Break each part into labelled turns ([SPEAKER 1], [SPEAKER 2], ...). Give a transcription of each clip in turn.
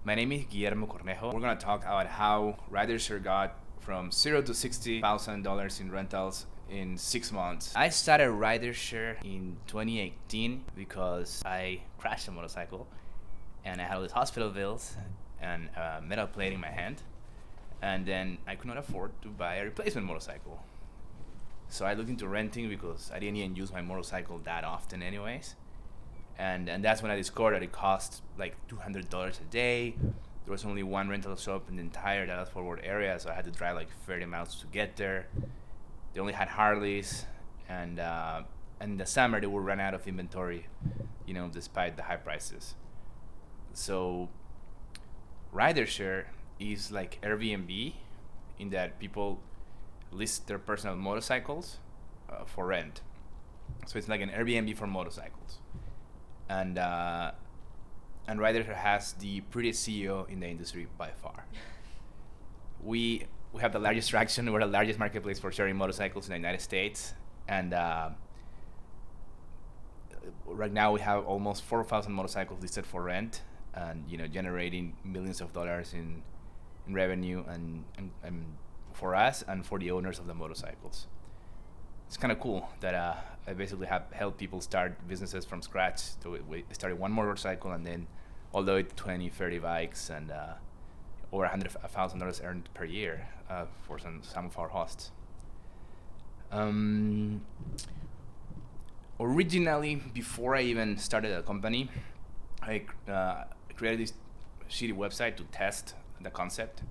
[SPEAKER 1] My name is Guillermo. We're gonna talk about how rideshare got from zero to $60,000 in rentals in 6 months. I started rideshare in 2018 because I crashed a motorcycle and I had all these hospital bills and a metal plate in my hand, and then I could not afford to buy a replacement motorcycle. So I looked into renting because I didn't even use my motorcycle that often anyways. And that's when I discovered that it cost like $200 a day. There was only one rental shop in the entire Dallas-Fort Worth area, so I had to drive like 30 miles to get there. They only had Harleys, and in the summer they would run out of inventory, despite the high prices. So rideshare is like Airbnb in that people list their personal motorcycles for rent. So it's like an Airbnb for motorcycles. And rideshare has the prettiest CEO in the industry by far. We have the largest traction. We're the largest marketplace for sharing motorcycles in the United States, and right now we have almost 4,000 motorcycles listed for rent, and generating millions of dollars in revenue and for us and for the owners of the motorcycles. It's kind of cool that I basically have helped people start businesses from scratch. So we started one motorcycle and then all the way to 20, 30 bikes and over $100,000 earned per year for some of our hosts. Originally, before I even started a company, I created this shitty website to test the concept,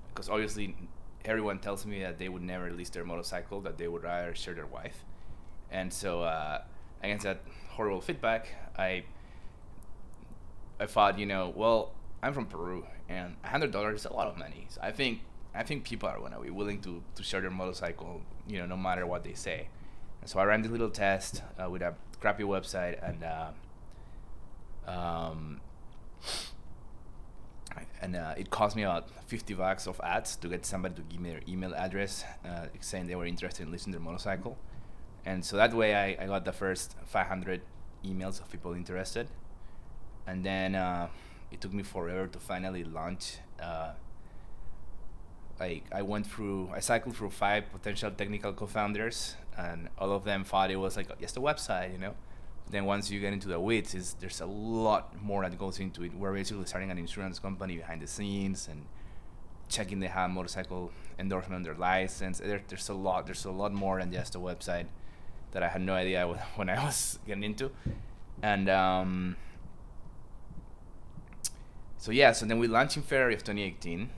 [SPEAKER 1] because obviously everyone tells me that they would never lease their motorcycle, that they would rather share their wife. And so against that horrible feedback, I thought, well, I'm from Peru and $100 is a lot of money. So I think people are gonna be willing to share their motorcycle, no matter what they say. And so I ran this little test with a crappy website, and it cost me about $50 of ads to get somebody to give me their email address, saying they were interested in listing their motorcycle. And so that way I got the first 500 emails of people interested. And then it took me forever to finally launch. I cycled through 5 potential technical co-founders, and all of them thought it was like just a website, Then once you get into the weeds, there's a lot more that goes into it. We're basically starting an insurance company behind the scenes and checking they have motorcycle endorsement on their license. There's a lot more than just a website that I had no idea when I was getting into. And so then we launched in February of 2018.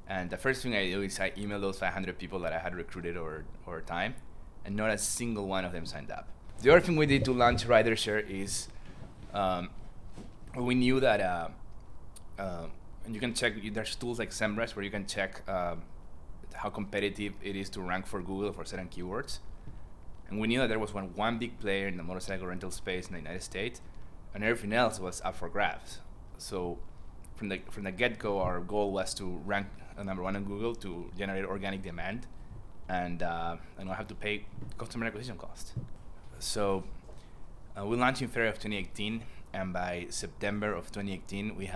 [SPEAKER 1] And the first thing I did is I emailed those 500 people that I had recruited over time, and not a single one of them signed up. The other thing we did to launch rideshare is we knew that, and you can check, there's tools like Semrush where you can check how competitive it is to rank for Google for certain keywords. And we knew that there was one big player in the motorcycle rental space in the United States, and everything else was up for grabs. So from the get-go, our goal was to rank number one on Google to generate organic demand and not have to pay customer acquisition costs. So we launched in February of 2018, and by September of 2018, we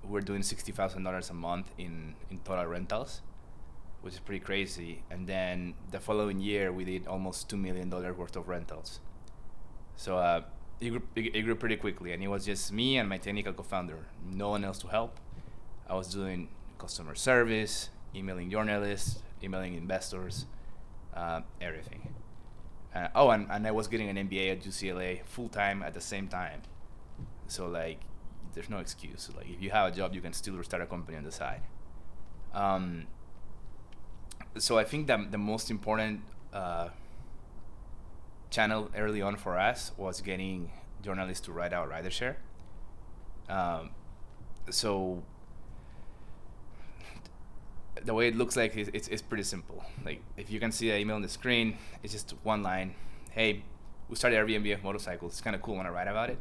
[SPEAKER 1] were doing $60,000 a month in total rentals, which is pretty crazy. And then the following year, we did almost $2 million worth of rentals. So it grew pretty quickly, and it was just me and my technical co-founder, no one else to help. I was doing customer service, emailing journalists, emailing investors, everything. And I was getting an MBA at UCLA full-time at the same time. So there's no excuse. If you have a job, you can still restart a company on the side. So I think that the most important channel early on for us was getting journalists to write out rideshare. So the way it looks like it's pretty simple. If you can see the email on the screen, it's just one line. Hey, we started Airbnb of motorcycles. It's kind of cool. Want to write about it?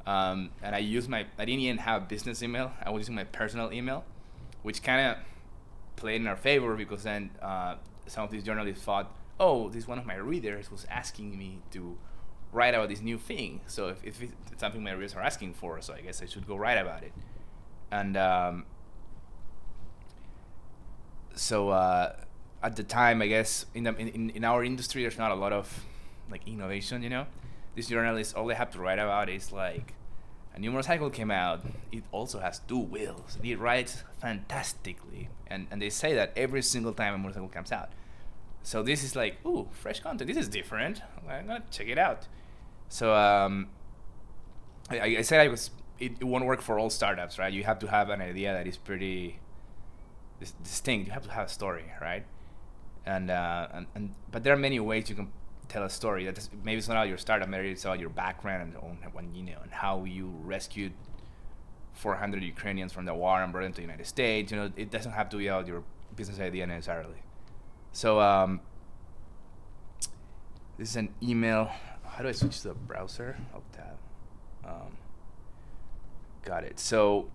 [SPEAKER 1] And I didn't even have a business email. I was using my personal email, which kind of played in our favor, because then some of these journalists thought, oh, this one of my readers was asking me to write about this new thing. So if it's something my readers are asking for, so I guess I should go write about it. And so at the time, I guess in our industry, there's not a lot of like innovation. These journalists, all they have to write about is like a new motorcycle came out. It also has 2 wheels. It rides fantastically, and they say that every single time a motorcycle comes out. So this is like, ooh, fresh content. This is different. I'm gonna check it out. So I said it won't work for all startups, right? You have to have an idea that is pretty distinct. You have to have a story, right? And but there are many ways you can tell a story. Maybe it's not about your startup, maybe it's about your background and how you rescued 400 Ukrainians from the war and brought them to the United States. It doesn't have to be about your business idea necessarily. So this is an email. How do I switch to the browser? Tab. Got it. So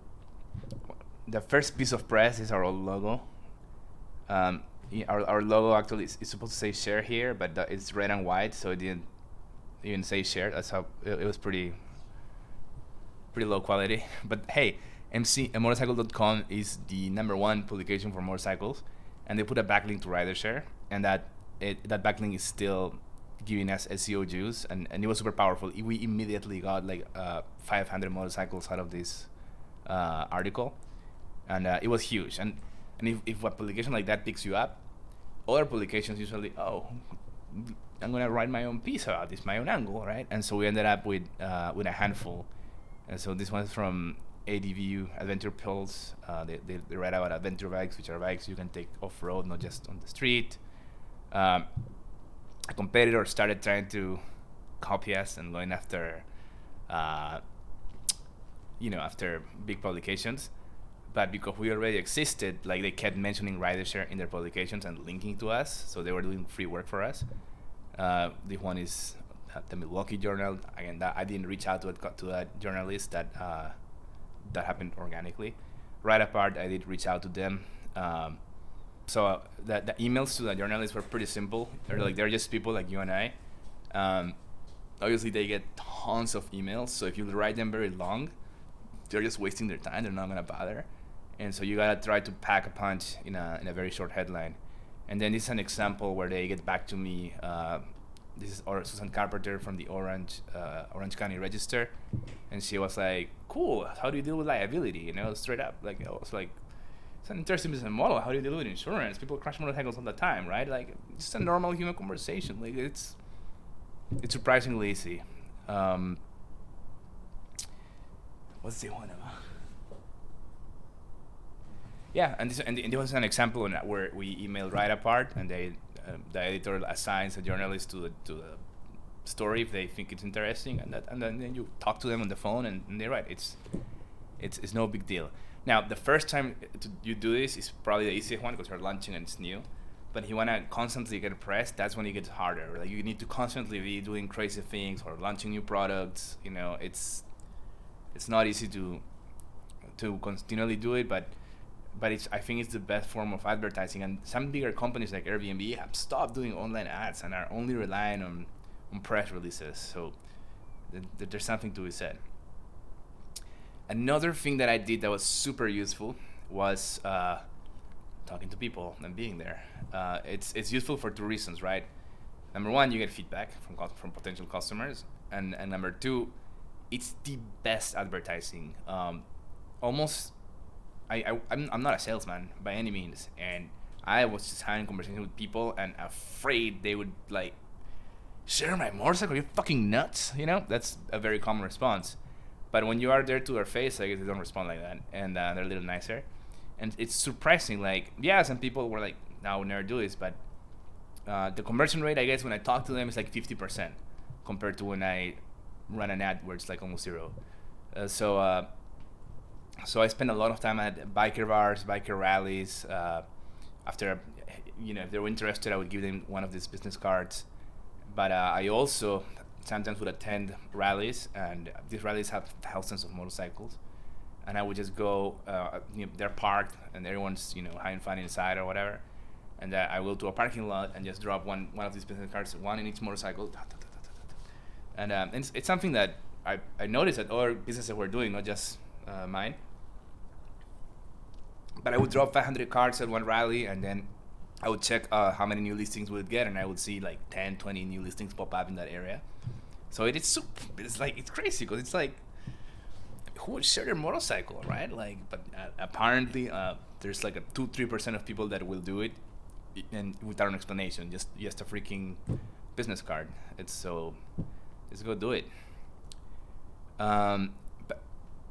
[SPEAKER 1] the first piece of press is our logo. Our logo actually is supposed to say share here, but it's red and white, so it didn't even say share. That's how it was pretty low quality. But hey, motorcycle.com is the #1 publication for motorcycles, and they put a backlink to RiderShare, and that backlink is still giving us SEO juice, and it was super powerful. We immediately got like 500 motorcycles out of this article, and it was huge. And if a publication like that picks you up, other publications usually, I'm gonna write my own piece about this, my own angle, right? And so we ended up with a handful. And so this one's from ADVU, Adventure Pills. They write about adventure bikes, which are bikes you can take off-road, not just on the street. A competitor started trying to copy us and going after, after big publications. But because we already existed, like they kept mentioning RiderShare in their publications and linking to us, so they were doing free work for us. This one is the Milwaukee Journal. Again, I didn't reach out to that journalist. That happened organically. Right apart, I did reach out to them. So the emails to the journalists were pretty simple. They're just people like you and I. Obviously, they get tons of emails. So if you write them very long, they're just wasting their time. They're not gonna bother. And so you gotta try to pack a punch in a very short headline. And then this is an example where they get back to me. This is Susan Carpenter from the Orange County Register, and she was like, "Cool. How do you deal with liability? Straight up." Like I was like, "It's an interesting business model. How do you deal with insurance? People crash motorcycles all the time, right? Like just a normal human conversation. Like it's surprisingly easy." What's the one about? Yeah, and this was an example where we emailed right apart, and the editor assigns a journalist to the story if they think it's interesting, and then you talk to them on the phone, and they write. It's no big deal. Now, the first time you do this is probably the easiest one because you're launching and it's new. But if you want to constantly get pressed, that's when it gets harder. Like you need to constantly be doing crazy things or launching new products. It's not easy to continually do it, but I think it's the best form of advertising. And some bigger companies like Airbnb have stopped doing online ads and are only relying on press releases. So there's something to be said. Another thing that I did that was super useful was talking to people and being there. It's useful for 2 reasons, right? Number 1, you get feedback from potential customers, and number 2, it's the best advertising. I'm not a salesman by any means, and I was just having conversations with people and afraid they would like share my motorcycle. Are you fucking nuts? That's a very common response. But when you are there to their face, I guess they don't respond like that, and they're a little nicer. And it's surprising. Like, yeah, some people were like, "No, I would never do this," but the conversion rate, I guess, when I talk to them, is like 50% compared to when I run an ad where it's like almost 0. So I spend a lot of time at biker bars, biker rallies. After, if they were interested, I would give them one of these business cards. But I also sometimes would attend rallies, and these rallies have thousands of motorcycles. And I would just go, they're parked, and everyone's, having fun inside or whatever. And I will to a parking lot and just drop one of these business cards, one in each motorcycle. And it's something that I noticed that other businesses were doing, not just mine. But I would drop 500 cards at one rally, and then I would check how many new listings we would get, and I would see like 10, 20 new listings pop up in that area. So it's crazy, because it's like, who would share their motorcycle, right? Like, but apparently there's like a 2-3% of people that will do it, and without an explanation, just a freaking business card. Let's go do it. But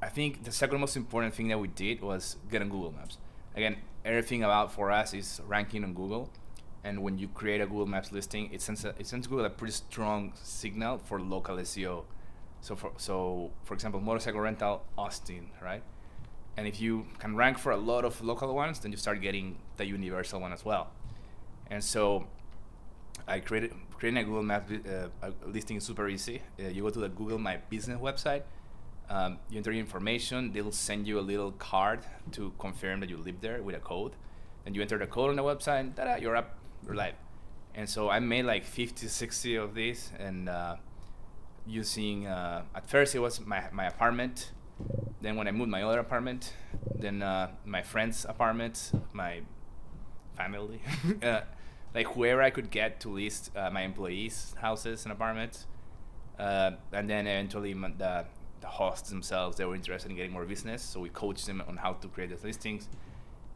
[SPEAKER 1] I think the second most important thing that we did was get on Google Maps. Again, everything about for us is ranking on Google, and when you create a Google Maps listing, it sends Google a pretty strong signal for local SEO. So for example, motorcycle rental Austin, right? And if you can rank for a lot of local ones, then you start getting the universal one as well. And so I creating a Google Map listing is super easy. You go to the Google My Business website, you enter your information, they'll send you a little card to confirm that you live there with a code. And you enter the code on the website, and ta-da, you're up, you're live. And so I made like 50, 60 of these, and using, at first it was my apartment. Then when I moved my other apartment, then my friend's apartment, my family, like whoever I could get to list my employees' houses and apartments. And then eventually the hosts themselves, they were interested in getting more business, so we coached them on how to create those listings.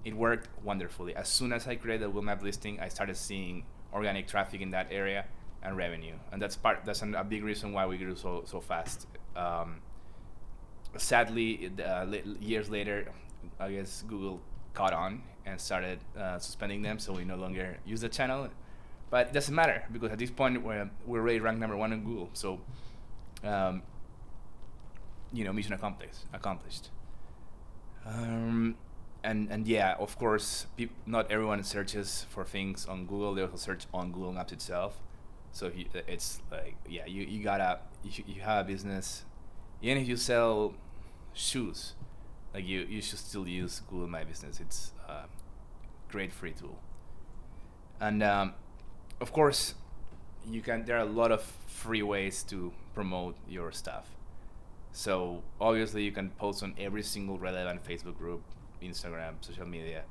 [SPEAKER 1] It worked wonderfully. As soon as I created a Google Map listing, I started seeing organic traffic in that area and revenue, and that's a big reason why we grew so fast. Sadly, years later, I guess Google caught on and started suspending them, so we no longer use the channel. But it doesn't matter, because at this point we're already ranked number 1 on Google. So, mission accomplished. And yeah, of course, not everyone searches for things on Google. They also search on Google Maps itself. So it's like, yeah, you have a business, even if you sell shoes, like you should still use Google My Business. It's a great free tool. And of course, there are a lot of free ways to promote your stuff. So obviously you can post on every single relevant Facebook group, Instagram, social media.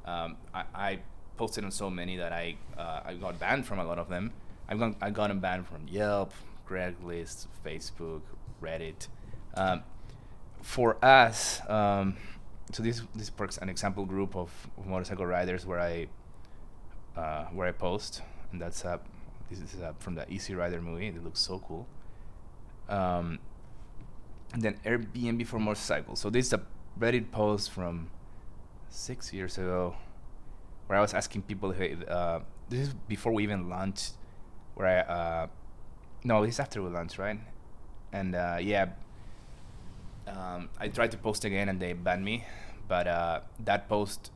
[SPEAKER 1] I posted on so many that I got banned from a lot of them. I gotten banned from Yelp, Craigslist, Facebook, Reddit. For us, so this is an example group of motorcycle riders where I post, and this is from the Easy Rider movie. It looks so cool. And then Airbnb for motorcycles. So this is a Reddit post from 6 years ago, where I was asking people, hey, this is before we even launched, where this is after we launched, right? And I tried to post again and they banned me, but that post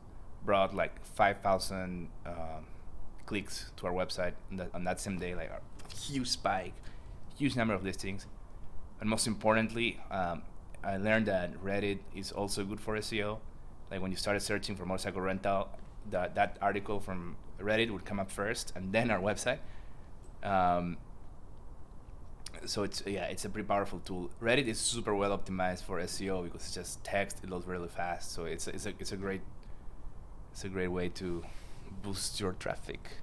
[SPEAKER 1] brought like 5,000 clicks to our website on that same day, like a huge spike, huge number of listings. And most importantly, I learned that Reddit is also good for SEO. Like when you started searching for motorcycle rental, that article from Reddit would come up first, and then our website. So it's a pretty powerful tool. Reddit is super well optimized for SEO because it's just text. It loads really fast. So it's a great way to boost your traffic.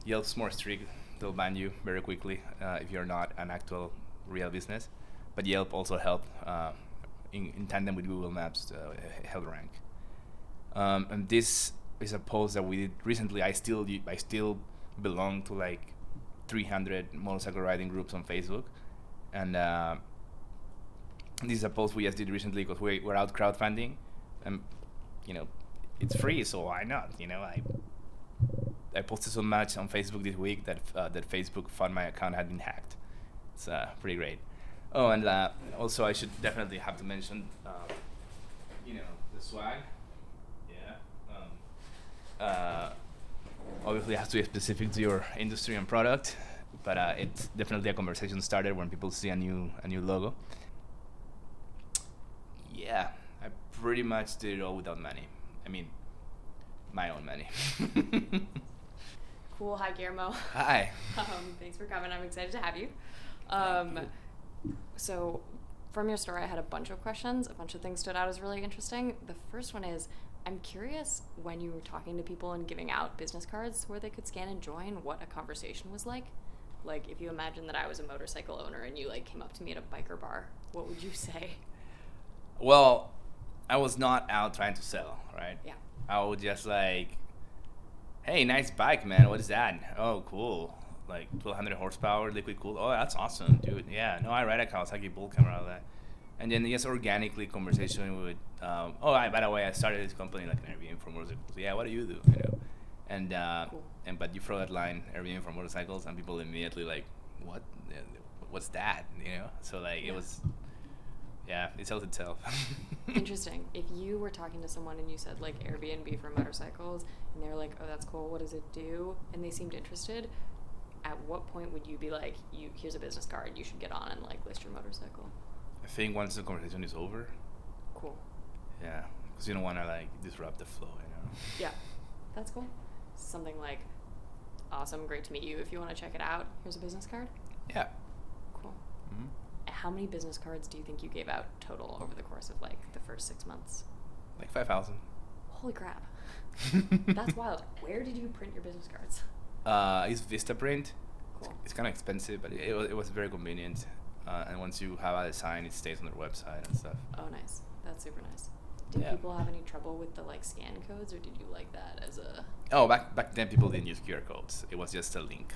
[SPEAKER 1] Yelp's more strict. They'll ban you very quickly if you're not an actual real business. But Yelp also helped in tandem with Google Maps help rank. And this is a post that we did recently. I still belong to like 300 motorcycle riding groups on Facebook, and this is a post we just did recently because we're out crowdfunding, and it's free, so why not? I posted so much on Facebook this week that Facebook found my account had been hacked. It's pretty great. Oh, and also I should definitely have to mention, the swag. Yeah. Obviously, it has to be specific to your industry and product, but it's definitely a conversation starter when people see a new logo. Yeah, I pretty much did it all without money. I mean, my own money.
[SPEAKER 2] Cool. Hi, Guillermo.
[SPEAKER 1] Hi.
[SPEAKER 2] Thanks for coming. I'm excited to have you.
[SPEAKER 1] Thank you.
[SPEAKER 2] So from your story, I had a bunch of questions. A bunch of things stood out as really interesting. The first one is, I'm curious, when you were talking to people and giving out business cards where they could scan and join, what a conversation was like. Like, if you imagine that I was a motorcycle owner and you, like, came up to me at a biker bar, what would you say?
[SPEAKER 1] Well, I was not out trying to sell, right?
[SPEAKER 2] Yeah.
[SPEAKER 1] I would just like, hey, nice bike, man. What is that? Oh, cool. Like 1200 horsepower, liquid cooled. Oh, that's awesome, dude. Yeah, no, I ride a Kawasaki bull camera, all that. And then just organically conversation would, by the way, I started this company like an Airbnb for motorcycles. Yeah, what do you do? You know, and
[SPEAKER 2] Cool.
[SPEAKER 1] but you throw that line, Airbnb for motorcycles, and people immediately like, what? What's that? You know, so like it was, yeah, it sells itself.
[SPEAKER 2] Interesting. If you were talking to someone and you said, like, Airbnb for motorcycles, and they were like, oh, that's cool, what does it do? And they seemed interested, at what point would you be like, here's a business card, you should get on and, like, list your motorcycle?
[SPEAKER 1] I think once the conversation is over.
[SPEAKER 2] Cool.
[SPEAKER 1] Yeah, because you don't want to like disrupt the flow, you know.
[SPEAKER 2] Yeah, that's cool. Something like, awesome, great to meet you. If you want to check it out, here's a business card.
[SPEAKER 1] Yeah.
[SPEAKER 2] Cool.
[SPEAKER 1] Mm-hmm.
[SPEAKER 2] How many business cards do you think you gave out total over the course of, like, the first 6 months?
[SPEAKER 1] Like 5,000.
[SPEAKER 2] Holy crap. That's wild. Where did you print your business cards?
[SPEAKER 1] It's Vistaprint.
[SPEAKER 2] Cool.
[SPEAKER 1] It's kind of expensive, but it was very convenient. And once you have a design, it stays on their website and stuff.
[SPEAKER 2] Oh, nice. That's super nice. Did people have any trouble with the, like, scan codes, or did you like that as a...
[SPEAKER 1] Oh, back then people didn't use QR codes. It was just a link.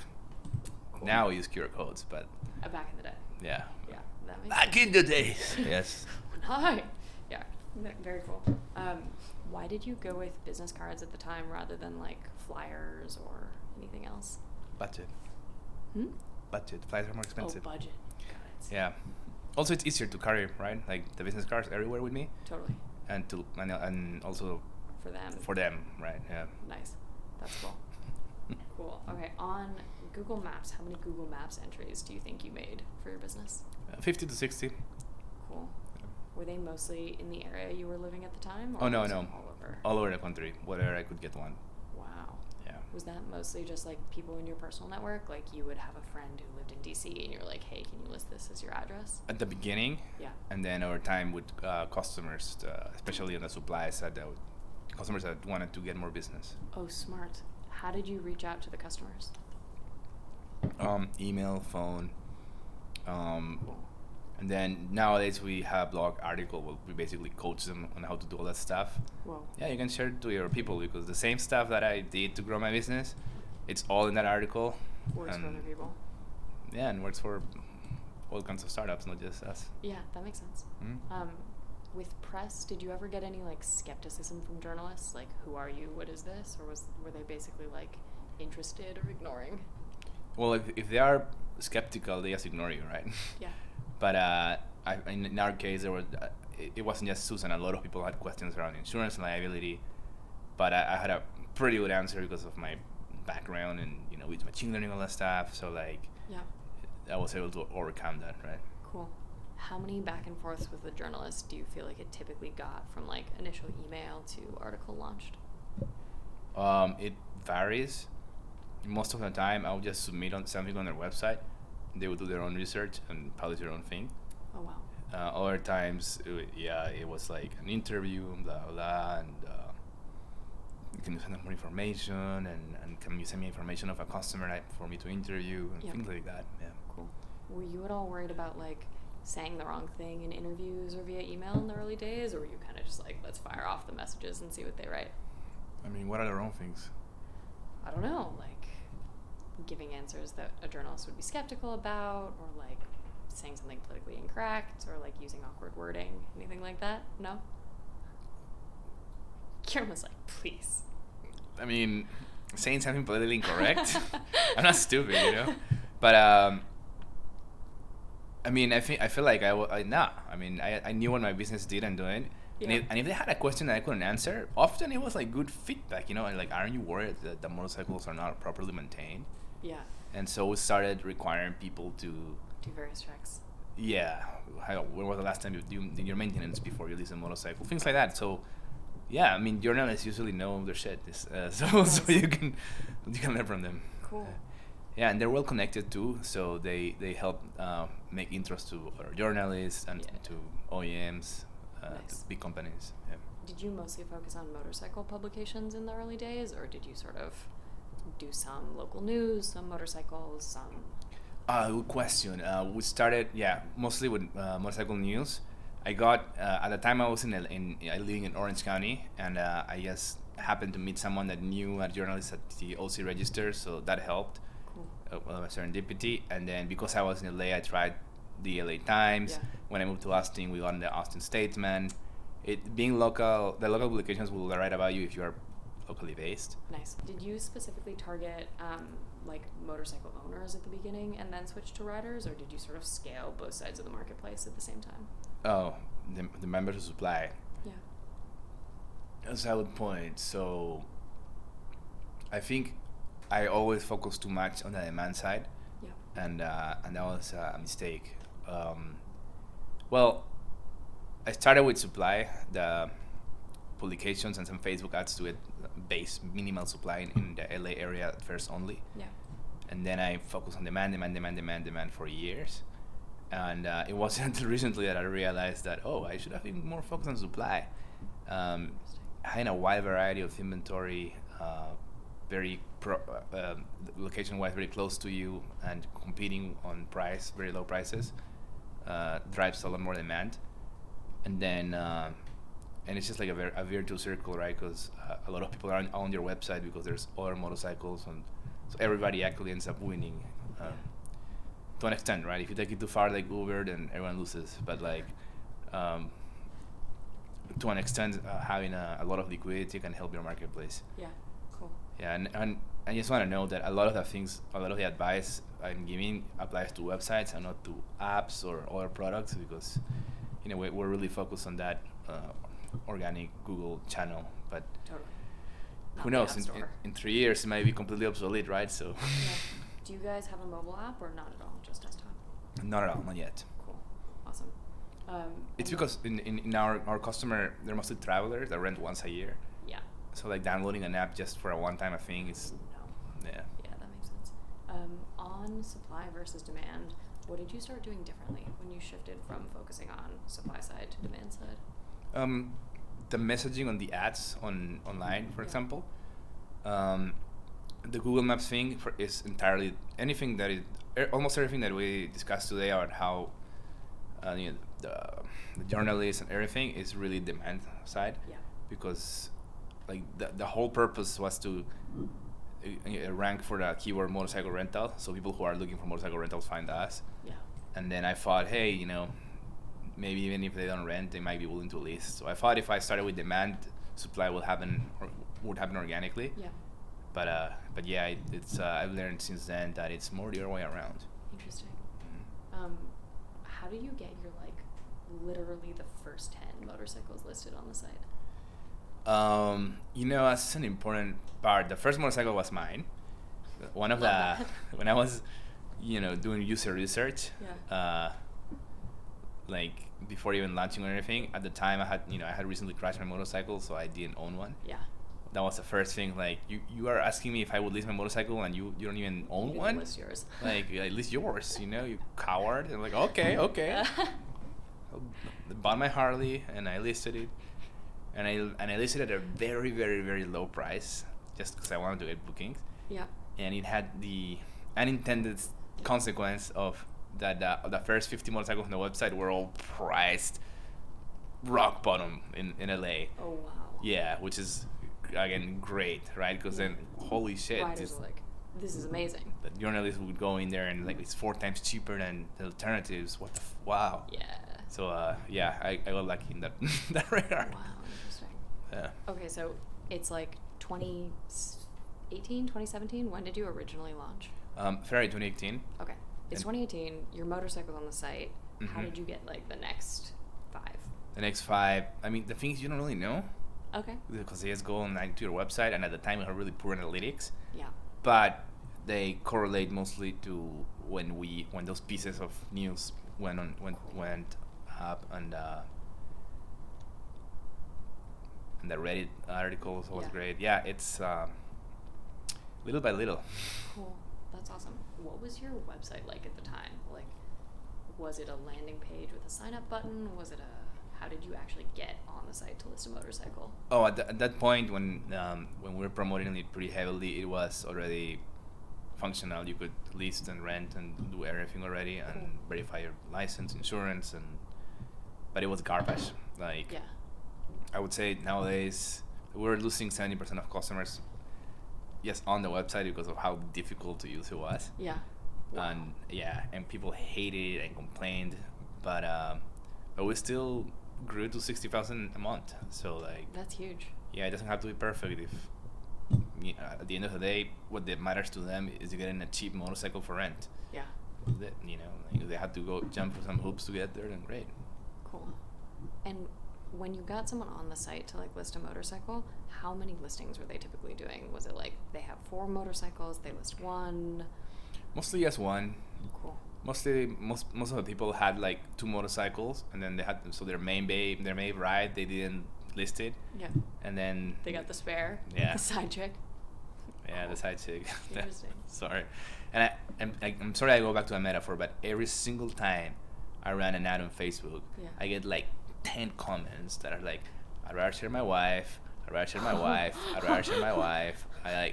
[SPEAKER 2] Cool.
[SPEAKER 1] Now we use QR codes, but...
[SPEAKER 2] back in the day.
[SPEAKER 1] Yeah.
[SPEAKER 2] Yeah, that makes
[SPEAKER 1] Back
[SPEAKER 2] sense.
[SPEAKER 1] in the days. Yes.
[SPEAKER 2] Hi. Yeah, very cool. Why did you go with business cards at the time rather than, like, flyers or anything else?
[SPEAKER 1] Budget.
[SPEAKER 2] Hmm?
[SPEAKER 1] Budget. Flights are more expensive.
[SPEAKER 2] Oh, budget. Got it.
[SPEAKER 1] Yeah. Also, it's easier to carry, right? Like the business cards everywhere with me,
[SPEAKER 2] Totally.
[SPEAKER 1] and also
[SPEAKER 2] For them.
[SPEAKER 1] for them, right? Yeah.
[SPEAKER 2] Nice. That's cool. Cool. Okay, on Google Maps, how many Google Maps entries do you think you made for your business?
[SPEAKER 1] 50 to 60.
[SPEAKER 2] Cool. Were they mostly in the area you were living at the time? Or
[SPEAKER 1] Oh no,
[SPEAKER 2] was it
[SPEAKER 1] no.
[SPEAKER 2] all over?
[SPEAKER 1] All over the country, wherever I could get one.
[SPEAKER 2] Wow.
[SPEAKER 1] Yeah.
[SPEAKER 2] Was that mostly just, like, people in your personal network? Like, you would have a friend who lived in DC and you're like, hey, can you list this as your address?
[SPEAKER 1] At the beginning.
[SPEAKER 2] Yeah.
[SPEAKER 1] And then over time with customers, especially on the supply side, customers that wanted to get more business.
[SPEAKER 2] Oh, smart. How did you reach out to the customers?
[SPEAKER 1] Email, phone.
[SPEAKER 2] Cool.
[SPEAKER 1] And then nowadays we have blog article where we basically coach them on how to do all that stuff.
[SPEAKER 2] Whoa.
[SPEAKER 1] Yeah, you can share it to your people because the same stuff that I did to grow my business, it's all in that article.
[SPEAKER 2] Works for other people.
[SPEAKER 1] Yeah, and works for all kinds of startups, not just us.
[SPEAKER 2] Yeah, that makes sense.
[SPEAKER 1] Mm.
[SPEAKER 2] With press, did you ever get any, like, skepticism from journalists? Like, who are you? What is this? Or were they basically, like, interested or ignoring?
[SPEAKER 1] Well, if they are skeptical, they just ignore you, right?
[SPEAKER 2] Yeah.
[SPEAKER 1] But in our case, it wasn't just Susan. A lot of people had questions around insurance and liability, but I had a pretty good answer because of my background and with machine learning, all that stuff. So like,
[SPEAKER 2] Yeah.
[SPEAKER 1] I was able to overcome that, right?
[SPEAKER 2] Cool. How many back and forths with the journalist do you feel like it typically got from, like, initial email to article launched?
[SPEAKER 1] It varies. Most of the time, I would just submit on something on their website. They would do their own research and publish their own thing.
[SPEAKER 2] Oh, wow.
[SPEAKER 1] Other times, it was like an interview, blah, blah, and can you send them more information, and can you send me information of a customer for me to interview, and things like that, yeah.
[SPEAKER 2] Cool. Were you at all worried about, like, saying the wrong thing in interviews or via email in the early days, or were you kind of just like, let's fire off the messages and see what they write?
[SPEAKER 1] I mean, what are the wrong things?
[SPEAKER 2] I don't know, like giving answers that a journalist would be skeptical about, or like saying something politically incorrect, or like using awkward wording, anything like that? No? Guillermo's like, please.
[SPEAKER 1] I mean, saying something politically incorrect? I'm not stupid, But I mean, I feel like I knew what my business did and doing.
[SPEAKER 2] Yeah.
[SPEAKER 1] And if they had a question that I couldn't answer, often it was like good feedback, and like, aren't you worried that the motorcycles are not properly maintained?
[SPEAKER 2] Yeah.
[SPEAKER 1] And so we started requiring people to
[SPEAKER 2] do various checks.
[SPEAKER 1] Yeah. When was the last time you did your maintenance before you lease a motorcycle? Things like that. So, yeah, I mean, journalists usually know their shit, so
[SPEAKER 2] Nice.
[SPEAKER 1] so you can learn from them.
[SPEAKER 2] Cool.
[SPEAKER 1] Yeah, and they're well connected too, so they help make intros to other journalists and to OEMs,
[SPEAKER 2] Nice.
[SPEAKER 1] to big companies. Yeah.
[SPEAKER 2] Did you mostly focus on motorcycle publications in the early days, or did you sort of do some local news, some motorcycles, some...
[SPEAKER 1] Good question. We started, mostly with motorcycle news. I got at the time I was living in Orange County, and I just happened to meet someone that knew a journalist at the OC Register, so that helped.
[SPEAKER 2] Cool.
[SPEAKER 1] Serendipity, and then because I was in LA, I tried the LA Times.
[SPEAKER 2] Yeah.
[SPEAKER 1] When I moved to Austin, we got in the Austin Statesman. It being local, the local publications will write about you if you are locally based.
[SPEAKER 2] Nice. Did you specifically target like motorcycle owners at the beginning and then switch to riders, or did you sort of scale both sides of the marketplace at the same time?
[SPEAKER 1] Oh, the members of supply.
[SPEAKER 2] Yeah.
[SPEAKER 1] That's a valid point. So I think I always focus too much on the demand side.
[SPEAKER 2] Yeah.
[SPEAKER 1] And that was a mistake. Well, I started with supply, the publications and some Facebook ads to it, base minimal supply in the LA area at first only.
[SPEAKER 2] Yeah.
[SPEAKER 1] And then I focused on demand for years. And it wasn't until recently that I realized that, I should have been more focused on supply. Having a wide variety of inventory, very location-wise, very close to you, and competing on price, very low prices, drives a lot more demand. And then, and it's just like a virtual circle, right? Because a lot of people are on your website because there's other motorcycles, and so everybody actually ends up winning to an extent, right? If you take it too far, like Uber, then everyone loses. But like, to an extent, having a lot of liquidity can help your marketplace.
[SPEAKER 2] Yeah. Cool.
[SPEAKER 1] Yeah, and I just want to know that a lot of the advice I'm giving applies to websites and not to apps or other products, because we're really focused on that organic Google channel. But
[SPEAKER 2] Totally.
[SPEAKER 1] who knows? In 3 years, it might be completely obsolete, right? So.
[SPEAKER 2] Yeah. Do you guys have a mobile app or not at all? Just desktop?
[SPEAKER 1] Not at all, not yet.
[SPEAKER 2] Cool. Awesome.
[SPEAKER 1] It's because in our customer, they're mostly travelers that rent once a year.
[SPEAKER 2] Yeah.
[SPEAKER 1] So like downloading an app just for a one-time thing is,
[SPEAKER 2] No.
[SPEAKER 1] yeah.
[SPEAKER 2] Yeah, that makes sense. On supply versus demand, what did you start doing differently when you shifted from focusing on supply side to demand side?
[SPEAKER 1] The messaging on the ads online, for
[SPEAKER 2] Yeah.
[SPEAKER 1] example, the Google Maps thing is entirely anything that is almost everything that we discussed today about how the journalists and everything is really demand side.
[SPEAKER 2] Yeah.
[SPEAKER 1] Because like the whole purpose was to rank for the keyword motorcycle rental, so people who are looking for motorcycle rentals find us.
[SPEAKER 2] Yeah.
[SPEAKER 1] And then I thought, hey, maybe even if they don't rent, they might be willing to list. So I thought if I started with demand, supply would happen organically.
[SPEAKER 2] Yeah.
[SPEAKER 1] But yeah, it's I've learned since then that it's more the other way around.
[SPEAKER 2] Interesting.
[SPEAKER 1] Mm-hmm.
[SPEAKER 2] How do you get your literally the first 10 motorcycles listed on the site?
[SPEAKER 1] That's an important part. The first motorcycle was mine. One of
[SPEAKER 2] Love
[SPEAKER 1] the
[SPEAKER 2] that.
[SPEAKER 1] when I was, doing user research.
[SPEAKER 2] Yeah.
[SPEAKER 1] Like before even launching or anything. At the time, I had recently crashed my motorcycle, so I didn't own one.
[SPEAKER 2] Yeah.
[SPEAKER 1] That was the first thing. Like you are asking me if I would list my motorcycle, and you don't even own
[SPEAKER 2] You
[SPEAKER 1] one.
[SPEAKER 2] list yours.
[SPEAKER 1] Like at least yours, you coward. And I'm like, okay. I bought my Harley and I listed it, and I listed it at a very, very, very low price, just because I wanted to get bookings.
[SPEAKER 2] Yeah.
[SPEAKER 1] And it had the unintended consequence of that the first 50 motorcycles on the website were all priced rock bottom in LA.
[SPEAKER 2] Oh wow.
[SPEAKER 1] Yeah, which is again great, right? Because then holy shit,
[SPEAKER 2] Riders are like, this is amazing.
[SPEAKER 1] the journalists would go in there and like it's 4 times cheaper than the alternatives. What the wow.
[SPEAKER 2] Yeah.
[SPEAKER 1] So I got lucky in that that regard.
[SPEAKER 2] Wow, interesting.
[SPEAKER 1] Yeah.
[SPEAKER 2] Okay, so it's like 2018, 2017. When did you originally launch?
[SPEAKER 1] February 2018.
[SPEAKER 2] Okay, it's 2018. Your motorcycle's on the site. How
[SPEAKER 1] Mhm.
[SPEAKER 2] did you get the next 5?
[SPEAKER 1] The next 5. I mean, the things you don't really know
[SPEAKER 2] Okay.
[SPEAKER 1] because they just go online to your website, and at the time we had really poor analytics.
[SPEAKER 2] Yeah.
[SPEAKER 1] But they correlate mostly to when those pieces of news went up, and the Reddit articles was
[SPEAKER 2] Yeah.
[SPEAKER 1] great. Yeah, it's little by little.
[SPEAKER 2] Cool. That's awesome. What was your website like at the time? Like, was it a landing page with a sign-up button? Was it how did you actually get on the site to list a motorcycle?
[SPEAKER 1] Oh, at that point when we were promoting it pretty heavily, it was already functional. You could list and rent and do everything already and verify your license, insurance, but it was garbage. Like,
[SPEAKER 2] yeah.
[SPEAKER 1] I would say nowadays we're losing 70% of customers, yes, on the website because of how difficult to use it was.
[SPEAKER 2] Yeah. Wow.
[SPEAKER 1] And people hated it and complained, but we still grew to 60,000 a month. So like,
[SPEAKER 2] that's huge.
[SPEAKER 1] Yeah, it doesn't have to be perfect. If at the end of the day, what that matters to them is getting a cheap motorcycle for rent.
[SPEAKER 2] Yeah.
[SPEAKER 1] That, if they had to go jump through some hoops to get there, then great.
[SPEAKER 2] Cool. And when you got someone on the site to like list a motorcycle, how many listings were they typically doing? Was it like they have 4 motorcycles, they list 1?
[SPEAKER 1] Mostly just 1.
[SPEAKER 2] Cool.
[SPEAKER 1] Most of the people had like 2 motorcycles, and then they had their main ride they didn't list it.
[SPEAKER 2] Yeah.
[SPEAKER 1] And then
[SPEAKER 2] they got the spare.
[SPEAKER 1] Yeah.
[SPEAKER 2] The side chick.
[SPEAKER 1] Yeah,
[SPEAKER 2] cool.
[SPEAKER 1] The side chick.
[SPEAKER 2] Interesting.
[SPEAKER 1] Sorry, and I'm sorry I go back to a metaphor, but every single time I ran an ad on Facebook, I get like 10 comments that are like, "I'd rather share my wife. I'd rather share my wife. I'd rather share my wife."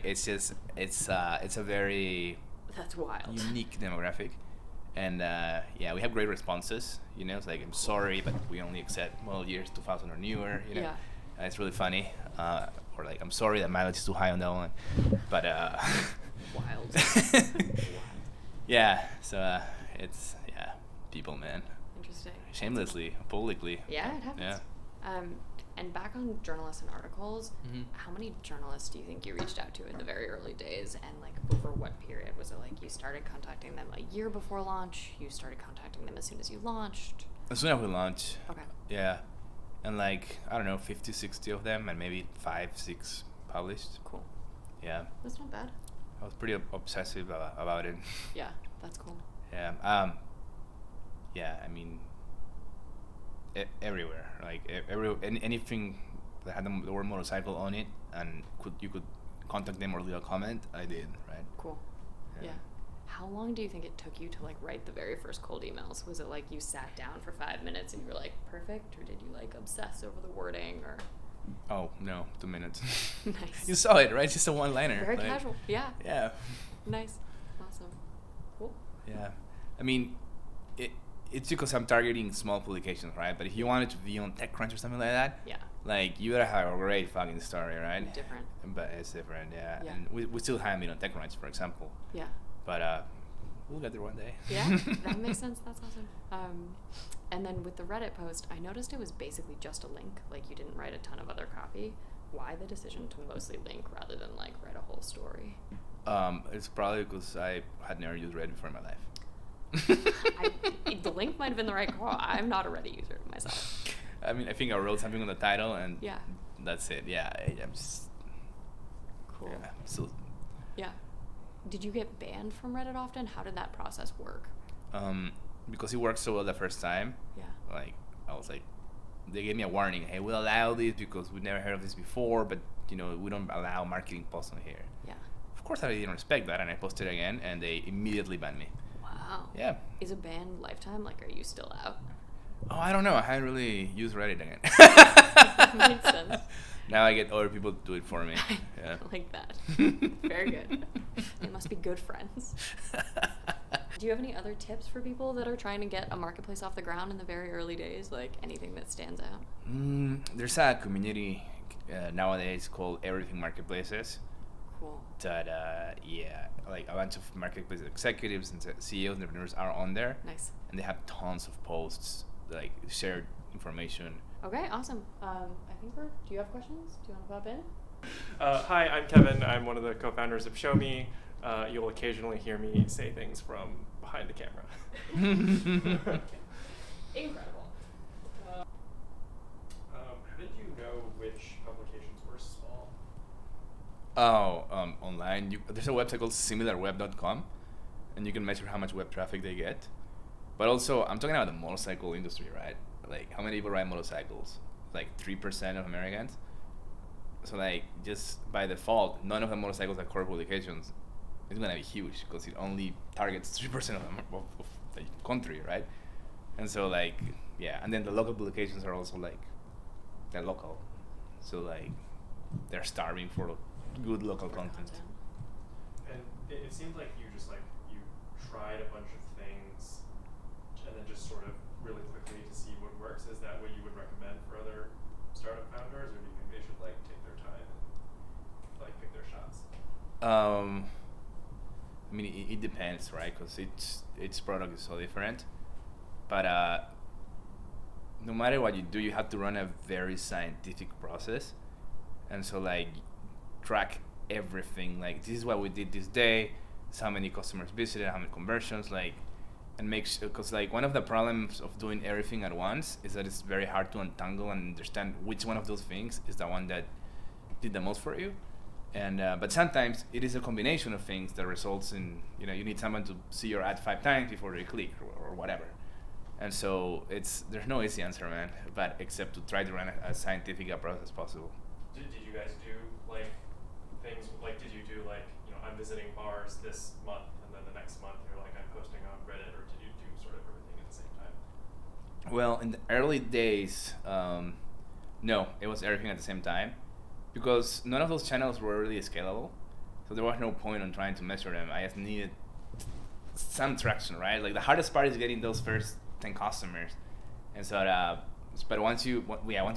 [SPEAKER 1] It's a very
[SPEAKER 2] that's wild
[SPEAKER 1] unique demographic. And we have great responses. It's like, I'm sorry, but we only accept model years 2000 or newer.
[SPEAKER 2] Yeah.
[SPEAKER 1] It's really funny. Or like, I'm sorry that mileage is too high on that one. But
[SPEAKER 2] wild.
[SPEAKER 1] Yeah. So it's people, man.
[SPEAKER 2] Interesting.
[SPEAKER 1] Shamelessly, publicly.
[SPEAKER 2] Yeah, it happens.
[SPEAKER 1] Yeah.
[SPEAKER 2] And back on journalists and articles, how many journalists do you think you reached out to in the very early days, and like over what period? Was it like you started contacting them a year before launch? You started contacting them as soon as you launched?
[SPEAKER 1] As soon as we launched.
[SPEAKER 2] Okay.
[SPEAKER 1] Yeah. And like, I don't know, 50, 60 of them, and maybe 5, 6 published.
[SPEAKER 2] Cool.
[SPEAKER 1] Yeah.
[SPEAKER 2] That's not bad.
[SPEAKER 1] I was pretty obsessive about it.
[SPEAKER 2] Yeah, that's cool.
[SPEAKER 1] Yeah. I mean, everywhere, like anything that had the word motorcycle on it, and you could contact them or leave a comment, I did, right?
[SPEAKER 2] Cool. Yeah. How long do you think it took you to like write the very first cold emails? Was it like you sat down for 5 minutes and you were like, perfect, or did you like obsess over the wording, or?
[SPEAKER 1] Oh no, 2 minutes.
[SPEAKER 2] Nice.
[SPEAKER 1] You saw it, right? Just a one-liner.
[SPEAKER 2] Very casual. Yeah.
[SPEAKER 1] Yeah.
[SPEAKER 2] Nice. Awesome. Cool.
[SPEAKER 1] Yeah. I mean, it's because I'm targeting small publications, right? But if you wanted to be on TechCrunch or something like that, like, you gotta have a great fucking story, right?
[SPEAKER 2] Different.
[SPEAKER 1] But it's different, yeah. And we still haven't been on TechCrunch, for example.
[SPEAKER 2] Yeah.
[SPEAKER 1] But we'll get there one day.
[SPEAKER 2] Yeah, that makes sense. That's awesome. And then with the Reddit post, I noticed it was basically just a link. Like, you didn't write a ton of other copy. Why the decision to mostly link rather than like write a whole story?
[SPEAKER 1] It's probably because I had never used Reddit before in my life.
[SPEAKER 2] The link might have been the right call. I'm not a Reddit user myself.
[SPEAKER 1] I mean, I think I wrote something on the title, and that's it. Yeah, I'm just
[SPEAKER 2] cool.
[SPEAKER 1] Yeah, so.
[SPEAKER 2] Yeah. Did you get banned from Reddit often? How did that process work?
[SPEAKER 1] Because it worked so well the first time.
[SPEAKER 2] Yeah.
[SPEAKER 1] Like, I was like, they gave me a warning. Hey, we'll allow this because we've never heard of this before, but we don't allow marketing posts on here.
[SPEAKER 2] Yeah.
[SPEAKER 1] Of course, I didn't respect that, and I posted again, and they immediately banned me.
[SPEAKER 2] Wow.
[SPEAKER 1] Yeah.
[SPEAKER 2] Is a ban lifetime? Like, are you still out?
[SPEAKER 1] Oh, I don't know. I haven't really used Reddit again.
[SPEAKER 2] Makes sense.
[SPEAKER 1] Now I get other people to do it for me. Yeah.
[SPEAKER 2] Like that. Very good. They must be good friends. Do you have any other tips for people that are trying to get a marketplace off the ground in the very early days? Like, anything that stands out?
[SPEAKER 1] There's a community nowadays called Everything Marketplaces.
[SPEAKER 2] Cool.
[SPEAKER 1] That, like a bunch of marketplace executives and CEOs and entrepreneurs are on there.
[SPEAKER 2] Nice. And
[SPEAKER 1] they have tons of posts, like shared information.
[SPEAKER 2] Okay, awesome. I think do you have questions? Do you want to pop in?
[SPEAKER 3] Hi, I'm Kevin. I'm one of the co-founders of ShowMe. You'll occasionally hear me say things from behind the camera.
[SPEAKER 2] Incredible.
[SPEAKER 3] How did you know which publications were small?
[SPEAKER 1] Online. There's a website called similarweb.com, and you can measure how much web traffic they get. But also, I'm talking about the motorcycle industry, right? Like, how many people ride motorcycles? Like 3% of Americans. So like, just by default, none of the motorcycles are core publications it's gonna be huge because it only targets 3% of the country, right? And so like, yeah, and then the local publications are also like, they're local, so like, they're starving for good local content.
[SPEAKER 3] And it seems like you just like, you tried a bunch of things and then just sort of really quickly to see what works. Is that what you would recommend for other startup founders, or do you think they should like take their time and like pick their shots?
[SPEAKER 1] I mean, it depends, right? Because its product is so different. But no matter what you do, you have to run a very scientific process, and so like track everything. Like, this is what we did this day. This is how many customers visited, how many conversions, like, and make sure, because like one of the problems of doing everything at once is that it's very hard to untangle and understand which one of those things is the one that did the most for you. And but sometimes it is a combination of things that results in, you know, you need someone to see your ad 5 times before they click or whatever. And so there's no easy answer, man, but except to try to run as scientific a process as possible.
[SPEAKER 3] Did you guys do like things like, did you do like, you know, I'm visiting bars this month and then the next month you're like, I'm posting on Reddit, or did you do sort of everything at the same time?
[SPEAKER 1] Well, in the early days, no, it was everything at the same time, because none of those channels were really scalable. So there was no point on trying to measure them. I just needed some traction, right? Like, the hardest part is getting those first 10 customers. And so, but once you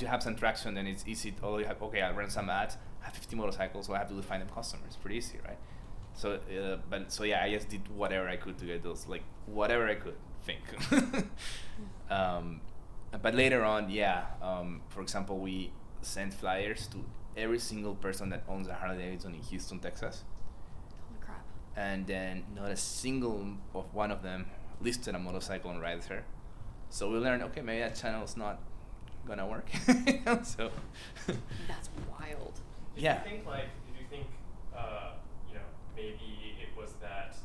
[SPEAKER 1] have some traction, then it's easy to, okay, I run some ads, I have 50 motorcycles, so I have to find them customers. Pretty easy, right? So, yeah, I just did whatever I could to get those, like, whatever I could think. But later on, yeah, for example, we sent flyers to every single person that owns a Harley Davidson in Houston, Texas.
[SPEAKER 2] Holy crap.
[SPEAKER 1] And then not a single of one of them listed a motorcycle on Rider. So we learned, okay, maybe that channel is not gonna work. So
[SPEAKER 2] That's wild.
[SPEAKER 3] Did
[SPEAKER 1] yeah.
[SPEAKER 3] you think, you know, maybe it was that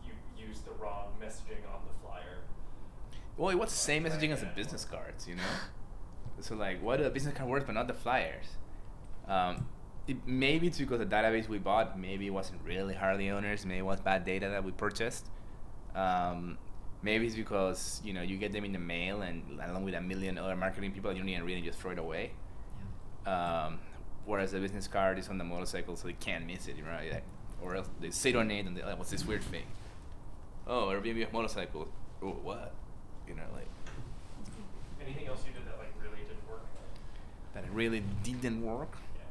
[SPEAKER 3] you used the wrong messaging on the flyer?
[SPEAKER 1] Well, it was the same messaging as the business cards, you know? So like, what are the business card worth, but not the flyers? Maybe it's because the database we bought, maybe it wasn't really Harley owners, maybe it was bad data that we purchased. Maybe it's because, you know, you get them in the mail and along with a million other marketing people, you don't even really just throw it away.
[SPEAKER 2] Yeah.
[SPEAKER 1] Whereas the business card is on the motorcycle, so they can't miss it, right? Like, or else they sit on it and they're like, what's this weird thing? Oh, Airbnb of motorcycles. Oh, what? You know, like.
[SPEAKER 3] Anything else you did that like really didn't work?
[SPEAKER 1] That it really didn't work?
[SPEAKER 3] Yeah.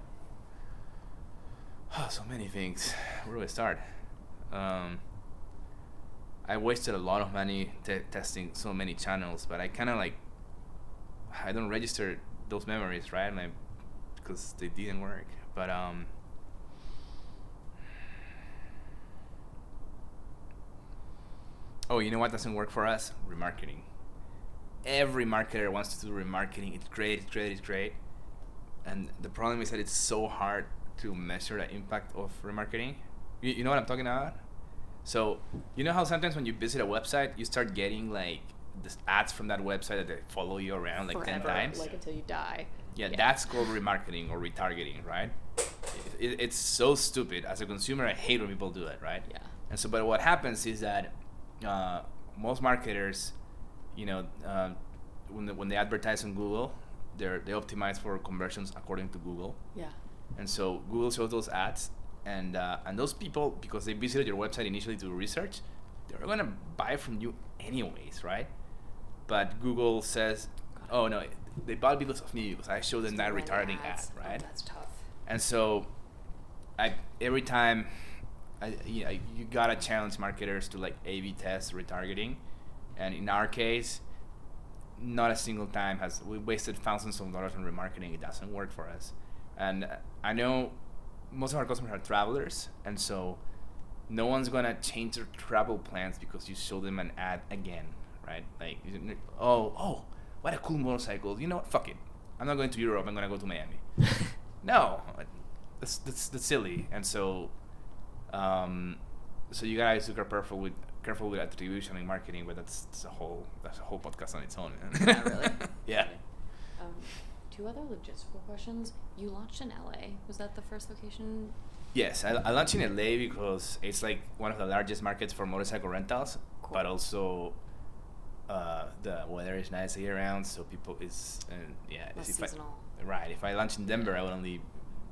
[SPEAKER 1] Oh, so many things. Where do I start? I wasted a lot of money testing so many channels, but I kind of like, I don't register those memories, right? Like, because they didn't work. But oh, you know what doesn't work for us? Remarketing. Every marketer wants to do remarketing. It's great, it's great, it's great. And the problem is that it's so hard to measure the impact of remarketing. You know what I'm talking about? So, you know how sometimes when you visit a website, you start getting like this ads from that website that they follow you around like
[SPEAKER 2] Forever,
[SPEAKER 1] 10 times?
[SPEAKER 2] like until you die.
[SPEAKER 1] Yeah, that's called remarketing or retargeting, right? It's so stupid. As a consumer, I hate when people do it, right?
[SPEAKER 2] Yeah.
[SPEAKER 1] And so, but what happens is that most marketers, you know, when they advertise on Google, they optimize for conversions according to Google.
[SPEAKER 2] Yeah.
[SPEAKER 1] And so Google shows those ads, and those people, because they visited your website initially to do research, they're gonna buy from you anyways, right? But Google says, oh no, they bought because of me, because I showed them that retargeting ad, right?
[SPEAKER 2] Oh, that's tough.
[SPEAKER 1] And so, every time, you gotta challenge marketers to like A/B test retargeting, and in our case, not a single time we wasted thousands of dollars on remarketing. It doesn't work for us, and I know most of our customers are travelers, and so no one's gonna change their travel plans because you show them an ad again, right? Like, oh, what a cool motorcycle. You know what? Fuck it. I'm not going to Europe. I'm gonna go to Miami. No, that's silly. And so, so you guys are careful with attribution in marketing, but that's a whole podcast on its own.
[SPEAKER 2] Yeah, really?
[SPEAKER 1] Yeah.
[SPEAKER 2] Two other logistical questions. You launched in LA. Was that the first location
[SPEAKER 1] Yes, I launched in LA because it's like one of the largest markets for motorcycle rentals,
[SPEAKER 2] Cool.
[SPEAKER 1] but also the weather is nice year round, so people
[SPEAKER 2] Less
[SPEAKER 1] if I-
[SPEAKER 2] seasonal.
[SPEAKER 1] right. If I launch in Denver, I would only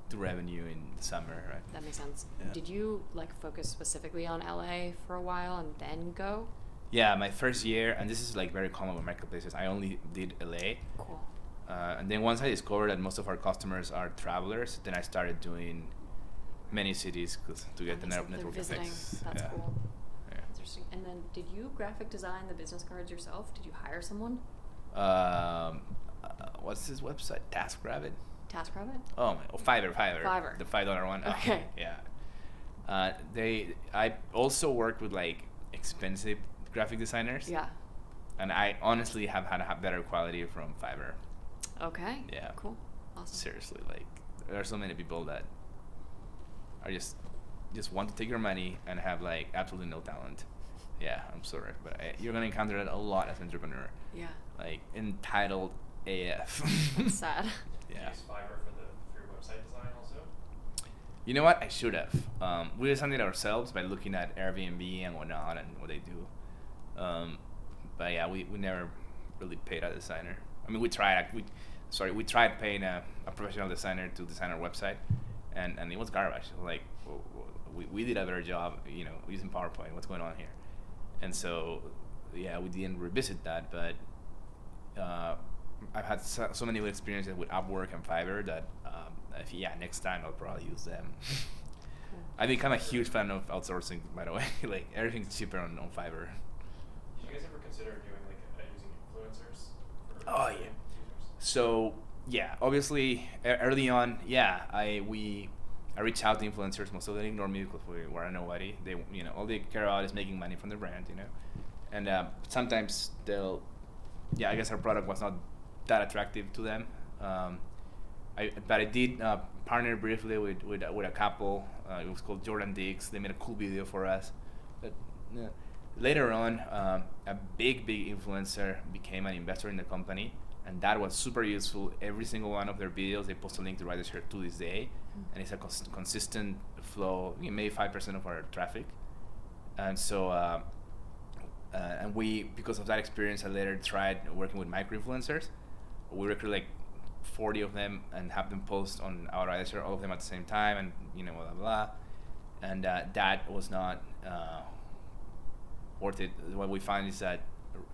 [SPEAKER 1] do revenue in the summer, right?
[SPEAKER 2] That makes sense.
[SPEAKER 1] Yeah.
[SPEAKER 2] Did you like focus specifically on LA for a while and then go?
[SPEAKER 1] Yeah, my first year, and this is like very common with marketplaces. I only did LA,
[SPEAKER 2] Cool.
[SPEAKER 1] and then once I discovered that most of our customers are travelers, then I started doing many cities to get the
[SPEAKER 2] That makes sense. They're
[SPEAKER 1] network
[SPEAKER 2] visiting.
[SPEAKER 1] effects.
[SPEAKER 2] That's
[SPEAKER 1] Yeah.
[SPEAKER 2] cool.
[SPEAKER 1] Yeah.
[SPEAKER 2] Interesting. And then, did you graphic design the business cards yourself? Did you hire someone?
[SPEAKER 1] What's this website? TaskRabbit.
[SPEAKER 2] TaskRabbit?
[SPEAKER 1] Oh, Fiverr.
[SPEAKER 2] Fiverr.
[SPEAKER 1] The $5 one. Oh,
[SPEAKER 2] Okay.
[SPEAKER 1] yeah. I also worked with like expensive graphic designers.
[SPEAKER 2] Yeah.
[SPEAKER 1] And I honestly have had a better quality from Fiverr.
[SPEAKER 2] Okay.
[SPEAKER 1] Yeah.
[SPEAKER 2] Cool. Awesome.
[SPEAKER 1] Seriously, like there are so many people that are just want to take your money and have like absolutely no talent. Yeah, I'm sorry, but you're gonna encounter that a lot as an entrepreneur.
[SPEAKER 2] Yeah.
[SPEAKER 1] Like entitled AF.
[SPEAKER 2] That's sad.
[SPEAKER 3] Do you
[SPEAKER 1] Yeah.
[SPEAKER 3] use Fiverr for your website design also?
[SPEAKER 1] You know what? I should have. We designed it ourselves by looking at Airbnb and whatnot and what they do. But yeah, we never really paid a designer. I mean, we tried. We tried paying a professional designer to design our website, and it was garbage. Like, we did a better job, using PowerPoint. What's going on here? And so, yeah, we didn't revisit that. But I've had so many good experiences with Upwork and Fiverr that, next time I'll probably use them. I become a huge fan of outsourcing, by the way. Like, everything's cheaper on Fiverr.
[SPEAKER 3] Did you guys ever consider doing like using influencers for
[SPEAKER 1] Oh, yeah.
[SPEAKER 3] users?
[SPEAKER 1] So yeah, obviously early on, I reach out to influencers. Most of them ignore me because we were nobody. They all they care about is making money from the brand, and sometimes I guess our product was not that attractive to them. But I did partner briefly with a couple. It was called Jordan Diggs. They made a cool video for us. But later on, a big influencer became an investor in the company. And that was super useful. Every single one of their videos, they post a link to Rideshare to this day. And it's a consistent flow, maybe 5% of our traffic. And so, and because of that experience, I later tried working with micro-influencers. We recruit like 40 of them and have them post on our Rideshare, all of them at the same time, and blah, blah, blah. And that was not worth it. What we find is that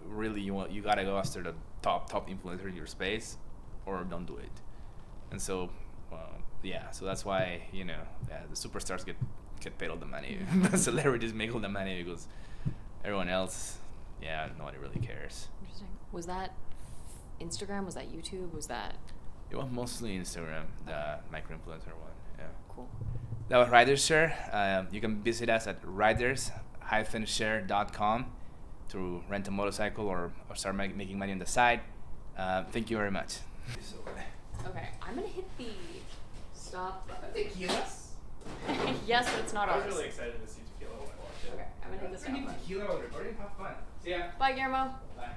[SPEAKER 1] really you gotta go after the top influencer in your space, or don't do it. And so so that's why the superstars get paid all the money. The celebrities make all the money because everyone else, nobody really cares.
[SPEAKER 2] Interesting. Was that Instagram? Was that YouTube? Was that?
[SPEAKER 1] It was mostly Instagram, the micro influencer one. Yeah.
[SPEAKER 2] Cool.
[SPEAKER 1] That was Rideshare. You can visit us at riders-share.com to rent a motorcycle or start making money on the side. Thank you very much.
[SPEAKER 2] Okay, I'm gonna hit the stop button.
[SPEAKER 1] Tequilas?
[SPEAKER 2] Yes, but it's not
[SPEAKER 3] I
[SPEAKER 2] ours.
[SPEAKER 3] was really excited to see tequila when I watched it.
[SPEAKER 2] Okay, I'm gonna hit the stop button.
[SPEAKER 1] Tequila while recording. Have fun. See ya.
[SPEAKER 2] Bye, Guillermo.
[SPEAKER 1] Bye.